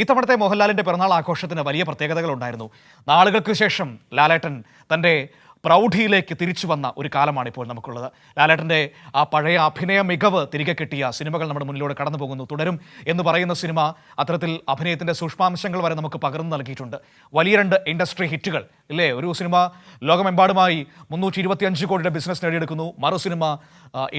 ഇത്തവണത്തെ മോഹൻലാലിന്റെ പിറന്നാൾ ആഘോഷത്തിന് വലിയ പ്രത്യേകതകളുണ്ടായിരുന്നു. നാളുകൾക്ക് ശേഷം ലാലേട്ടൻ തൻ്റെ പ്രൗഢിയിലേക്ക് തിരിച്ചു വന്ന ഒരു കാലമാണ് ഇപ്പോൾ നമുക്കുള്ളത്. ലാലേട്ടൻ്റെ ആ പഴയ അഭിനയ മികവ് തിരികെ കിട്ടിയ സിനിമകൾ നമ്മുടെ മുന്നിലൂടെ കടന്നു പോകുന്നു. തുടരും എന്ന് പറയുന്ന സിനിമ അത്തരത്തിൽ അഭിനയത്തിൻ്റെ സൂക്ഷ്മാംശങ്ങൾ വരെ നമുക്ക് പകർന്നു നൽകിയിട്ടുണ്ട്. വലിയ 2 ഇൻഡസ്ട്രി ഹിറ്റുകൾ ഇല്ലേ? ഒരു സിനിമ ലോകമെമ്പാടുമായി 325 കോടിയുടെ ബിസിനസ് നേടിയെടുക്കുന്നു. മറു സിനിമ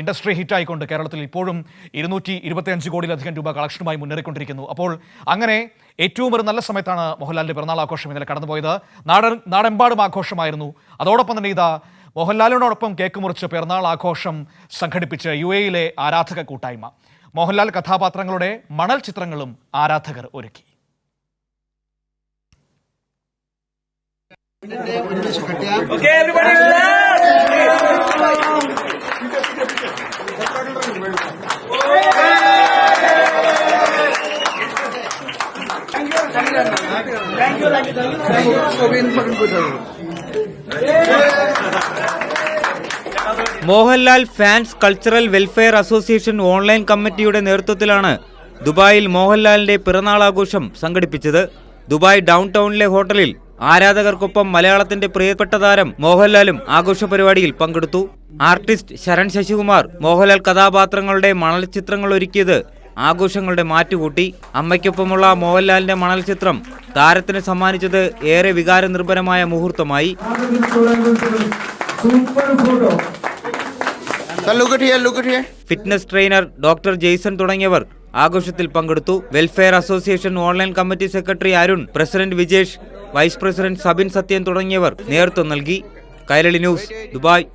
ഇൻഡസ്ട്രി ഹിറ്റായിക്കൊണ്ട് കേരളത്തിൽ ഇപ്പോഴും 225 കോടിയിലധികം രൂപ കളക്ഷനുമായി മുന്നേറിക്കൊണ്ടിരിക്കുന്നു. അപ്പോൾ അങ്ങനെ ഏറ്റവും ഒരു നല്ല സമയത്താണ് മോഹൻലാലിൻ്റെ പിറന്നാൾ ആഘോഷം ഇന്നലെ കടന്നുപോയത്. നാടെമ്പാടും ആഘോഷമായിരുന്നു. അതോടൊപ്പം തന്നെ ഇതാ മോഹൻലാലിനോടൊപ്പം കേക്ക് മുറിച്ച് പിറന്നാൾ ആഘോഷം സംഘടിപ്പിച്ച് UAE ആരാധക കൂട്ടായ്മ. മോഹൻലാൽ കഥാപാത്രങ്ങളുടെ മണൽ ചിത്രങ്ങളും ആരാധകർ ഒരുക്കി. Mohanlal fans cultural welfare association online കമ്മിറ്റിയുടെ നേതൃത്വത്തിലാണ് ദുബായിൽ മോഹൻലാലിന്റെ പിറന്നാൾ ആഘോഷം സംഘടിപ്പിച്ചത്. ദുബായ് ഡൗൺ ടൗണിലെ ഹോട്ടലിൽ ആരാധകർക്കൊപ്പം മലയാളത്തിന്റെ പ്രിയപ്പെട്ട താരം മോഹൻലാലും ആഘോഷ പരിപാടിയിൽ പങ്കെടുത്തു. ആർട്ടിസ്റ്റ് ശരൺ ശശികുമാർ മോഹൻലാൽ കഥാപാത്രങ്ങളുടെ മണൽ ചിത്രങ്ങൾ ഒരുക്കിയത് ആഘോഷങ്ങളുടെ മാറ്റുകൂട്ടി. അമ്മയ്ക്കൊപ്പമുള്ള മോഹൻലാലിന്റെ മണൽ ചിത്രം താരത്തിന് സമ്മാനിച്ചത് ഏറെ വികാരനിർഭരമായ മുഹൂർത്തമായി. ഫിറ്റ്നസ് ട്രെയിനർ ഡോക്ടർ ജെയ്സൺ തുടങ്ങിയവർ ആഘോഷത്തിൽ പങ്കെടുത്തു. Welfare association online committee secretary Arun, president Vijesh, vice president Sabin Sathyan തുടങ്ങിയവർ നേതൃത്വം നൽകി. Kairali news, Dubai.